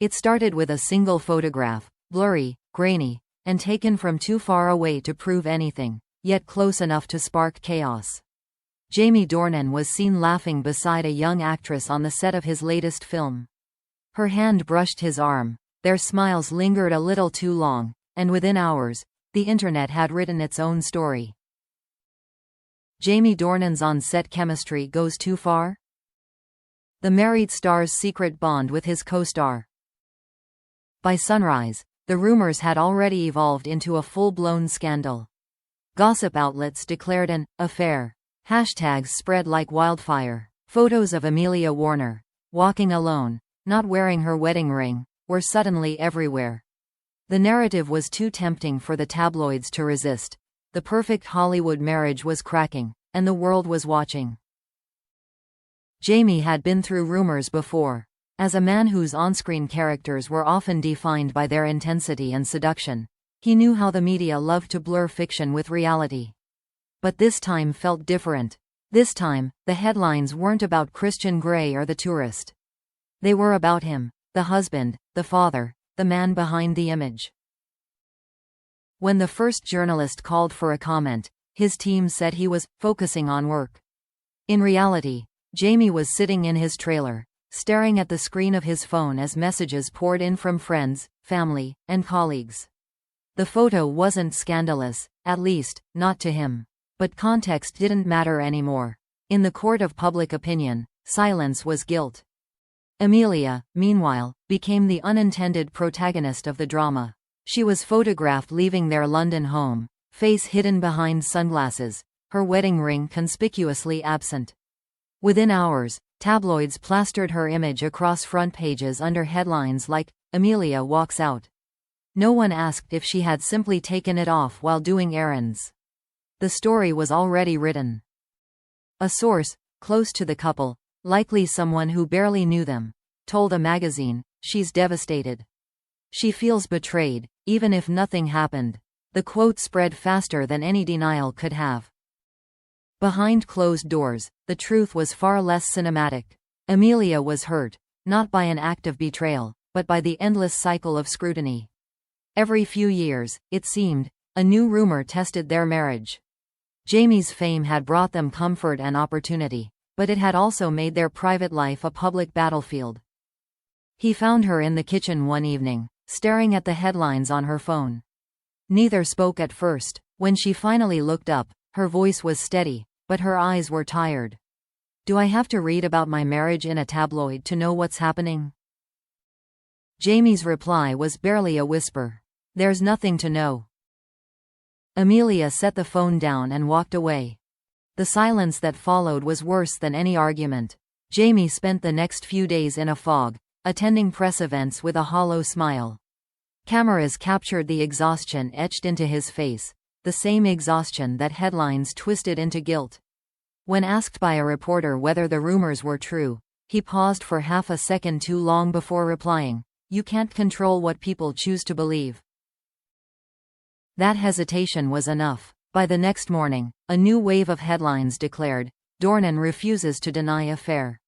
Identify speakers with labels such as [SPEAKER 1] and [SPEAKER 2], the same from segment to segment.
[SPEAKER 1] It started with a single photograph, blurry, grainy, and taken from too far away to prove anything, yet close enough to spark chaos. Jamie Dornan was seen laughing beside a young actress on the set of his latest film. Her hand brushed his arm, their smiles lingered a little too long, and within hours, the internet had written its own story. Jamie Dornan's on-set chemistry goes too far? The married star's secret bond with his co-star. By sunrise, the rumors had already evolved into a full-blown scandal. Gossip outlets declared an affair. Hashtags spread like wildfire. Photos of Amelia Warner, walking alone, not wearing her wedding ring, were suddenly everywhere. The narrative was too tempting for the tabloids to resist. The perfect Hollywood marriage was cracking, and the world was watching. Jamie had been through rumors before. As a man whose on-screen characters were often defined by their intensity and seduction, he knew how the media loved to blur fiction with reality. But this time felt different. This time, the headlines weren't about Christian Grey or the tourist. They were about him, the husband, the father, the man behind the image. When the first journalist called for a comment, his team said he was focusing on work. In reality, Jamie was sitting in his trailer, staring at the screen of his phone as messages poured in from friends, family, and colleagues. The photo wasn't scandalous, at least, not to him. But context didn't matter anymore. In the court of public opinion, silence was guilt. Amelia, meanwhile, became the unintended protagonist of the drama. She was photographed leaving their London home, face hidden behind sunglasses, her wedding ring conspicuously absent. Within hours, tabloids plastered her image across front pages under headlines like, "Amelia walks out." No one asked if she had simply taken it off while doing errands. The story was already written. A source, close to the couple, likely someone who barely knew them, told a magazine, "She's devastated. She feels betrayed, even if nothing happened." The quote spread faster than any denial could have. Behind closed doors, the truth was far less cinematic. Amelia was hurt, not by an act of betrayal, but by the endless cycle of scrutiny. Every few years, it seemed, a new rumor tested their marriage. Jamie's fame had brought them comfort and opportunity, but it had also made their private life a public battlefield. He found her in the kitchen one evening, staring at the headlines on her phone. Neither spoke at first. When she finally looked up, her voice was steady, but her eyes were tired. "Do I have to read about my marriage in a tabloid to know what's happening?" Jamie's reply was barely a whisper. "There's nothing to know." Amelia set the phone down and walked away. The silence that followed was worse than any argument. Jamie spent the next few days in a fog, attending press events with a hollow smile. Cameras captured the exhaustion etched into his face, the same exhaustion that headlines twisted into guilt. When asked by a reporter whether the rumors were true, he paused for half a second too long before replying, "You can't control what people choose to believe." That hesitation was enough. By the next morning, a new wave of headlines declared, "Dornan refuses to deny affair."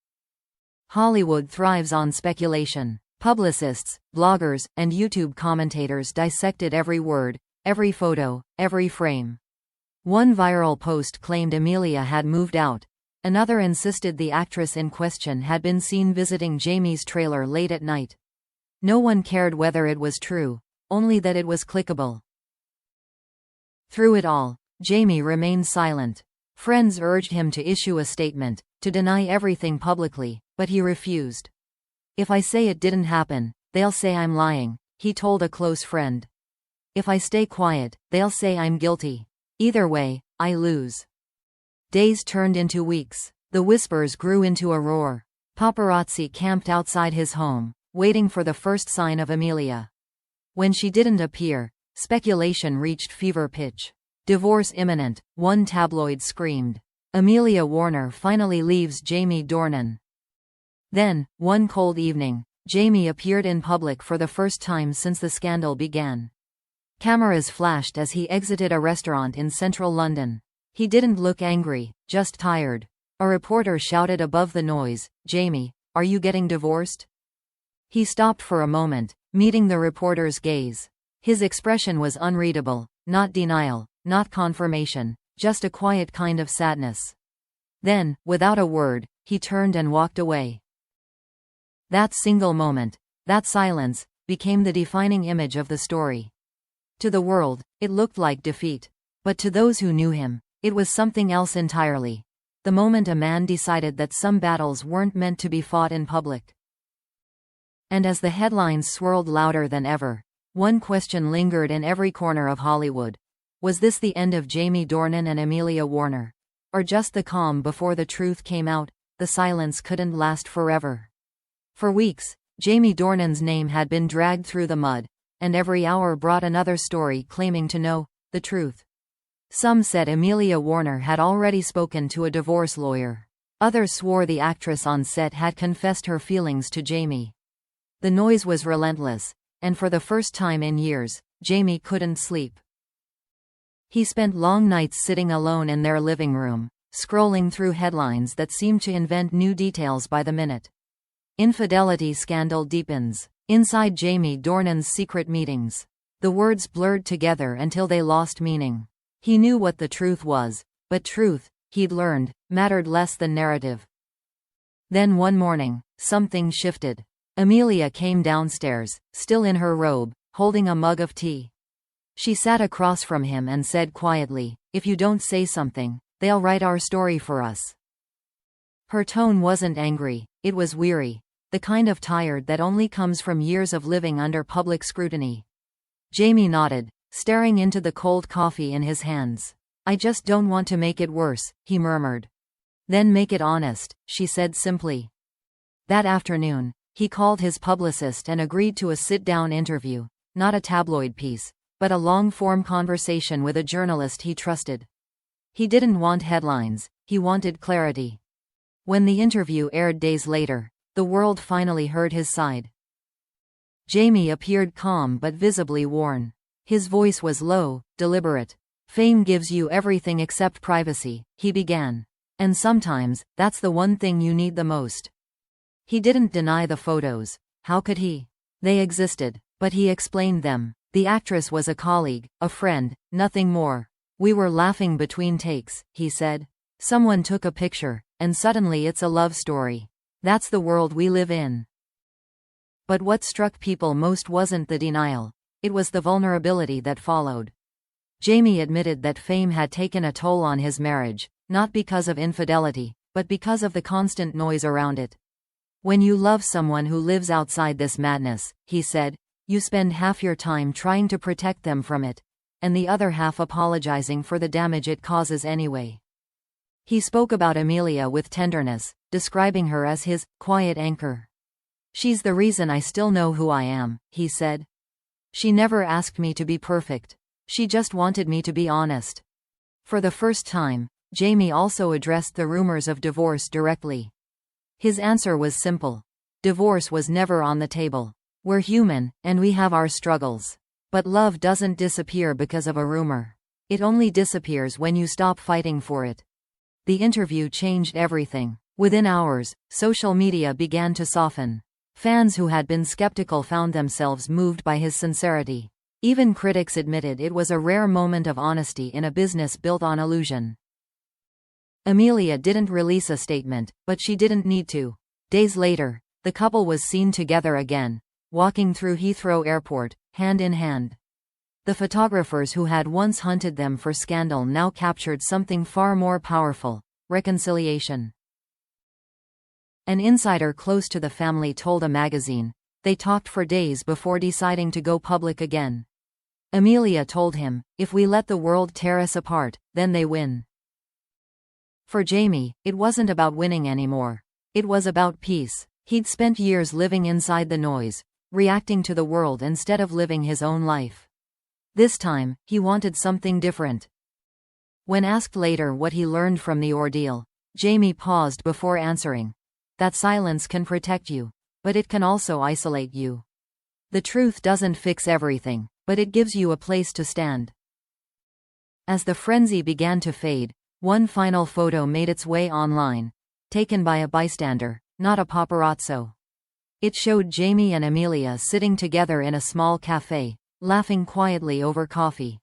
[SPEAKER 1] Hollywood thrives on speculation. Publicists, bloggers, and YouTube commentators dissected every word, every photo, every frame. One viral post claimed Amelia had moved out. Another insisted the actress in question had been seen visiting Jamie's trailer late at night. No one cared whether it was true, only that it was clickable. Through it all, Jamie remained silent. Friends urged him to issue a statement, to deny everything publicly, but he refused. "If I say it didn't happen, they'll say I'm lying," he told a close friend. "If I stay quiet, they'll say I'm guilty. Either way, I lose." Days turned into weeks. The whispers grew into a roar. Paparazzi camped outside his home, waiting for the first sign of Amelia. When she didn't appear, speculation reached fever pitch. "Divorce imminent," one tabloid screamed. "Amelia Warner finally leaves Jamie Dornan." Then, one cold evening, Jamie appeared in public for the first time since the scandal began. Cameras flashed as he exited a restaurant in central London. He didn't look angry, just tired. A reporter shouted above the noise, "Jamie, are you getting divorced?" He stopped for a moment, meeting the reporter's gaze. His expression was unreadable, not denial, not confirmation, just a quiet kind of sadness. Then, without a word, he turned and walked away. That single moment, that silence, became the defining image of the story. To the world, it looked like defeat. But to those who knew him, it was something else entirely. The moment a man decided that some battles weren't meant to be fought in public. And as the headlines swirled louder than ever, one question lingered in every corner of Hollywood. Was this the end of Jamie Dornan and Amelia Warner? Or just the calm before the truth came out? The silence couldn't last forever. For weeks, Jamie Dornan's name had been dragged through the mud, and every hour brought another story claiming to know the truth. Some said Amelia Warner had already spoken to a divorce lawyer. Others swore the actress on set had confessed her feelings to Jamie. The noise was relentless, and for the first time in years, Jamie couldn't sleep. He spent long nights sitting alone in their living room, scrolling through headlines that seemed to invent new details by the minute. Infidelity scandal deepens. Inside Jamie Dornan's secret meetings. The words blurred together until they lost meaning. He knew what the truth was, but truth, he'd learned, mattered less than narrative. Then one morning, something shifted. Amelia came downstairs, still in her robe, holding a mug of tea. She sat across from him and said quietly, "If you don't say something, they'll write our story for us." Her tone wasn't angry, it was weary, the kind of tired that only comes from years of living under public scrutiny. Jamie nodded, staring into the cold coffee in his hands. "I just don't want to make it worse," he murmured. "Then make it honest," she said simply. That afternoon, he called his publicist and agreed to a sit-down interview, not a tabloid piece, but a long-form conversation with a journalist he trusted. He didn't want headlines, he wanted clarity. When the interview aired days later, the world finally heard his side. Jamie appeared calm but visibly worn. His voice was low, deliberate. "Fame gives you everything except privacy," he began. "And sometimes, that's the one thing you need the most." He didn't deny the photos. How could he? They existed, but he explained them. The actress was a colleague, a friend, nothing more. "We were laughing between takes," he said. "Someone took a picture, and suddenly it's a love story. That's the world we live in." But what struck people most wasn't the denial. It was the vulnerability that followed. Jamie admitted that fame had taken a toll on his marriage, not because of infidelity, but because of the constant noise around it. "When you love someone who lives outside this madness," he said, "you spend half your time trying to protect them from it, and the other half apologizing for the damage it causes anyway." He spoke about Amelia with tenderness, describing her as his quiet anchor. "She's the reason I still know who I am," he said. "She never asked me to be perfect. She just wanted me to be honest." For the first time, Jamie also addressed the rumors of divorce directly. His answer was simple. Divorce was never on the table. "We're human, and we have our struggles. But love doesn't disappear because of a rumor. It only disappears when you stop fighting for it." The interview changed everything. Within hours, social media began to soften. Fans who had been skeptical found themselves moved by his sincerity. Even critics admitted it was a rare moment of honesty in a business built on illusion. Amelia didn't release a statement, but she didn't need to. Days later, the couple was seen together again, walking through Heathrow Airport, hand in hand. The photographers who had once hunted them for scandal now captured something far more powerful: reconciliation. An insider close to the family told a magazine, "They talked for days before deciding to go public again." Amelia told him, "If we let the world tear us apart, then they win." For Jamie, it wasn't about winning anymore. It was about peace. He'd spent years living inside the noise, reacting to the world instead of living his own life. This time, he wanted something different. When asked later what he learned from the ordeal, Jamie paused before answering. "That silence can protect you, but it can also isolate you. The truth doesn't fix everything, but it gives you a place to stand." As the frenzy began to fade, one final photo made its way online, taken by a bystander, not a paparazzo. It showed Jamie and Amelia sitting together in a small cafe, laughing quietly over coffee.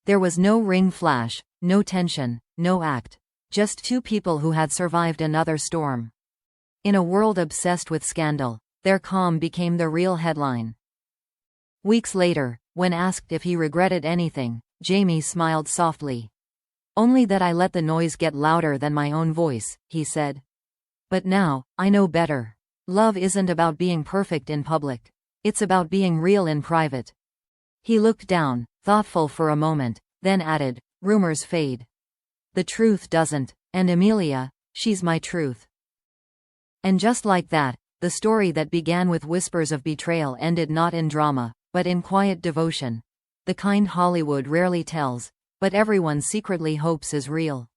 [SPEAKER 1] There was no ring flash, no tension, no act. Just two people who had survived another storm. In a world obsessed with scandal, their calm became the real headline. Weeks later, when asked if he regretted anything, Jamie smiled softly. "Only that I let the noise get louder than my own voice," he said. "But now, I know better. Love isn't about being perfect in public. It's about being real in private." He looked down, thoughtful for a moment, then added, "Rumors fade. The truth doesn't. And Amelia, she's my truth." And just like that, the story that began with whispers of betrayal ended not in drama, but in quiet devotion. The kind Hollywood rarely tells, but everyone secretly hopes is real.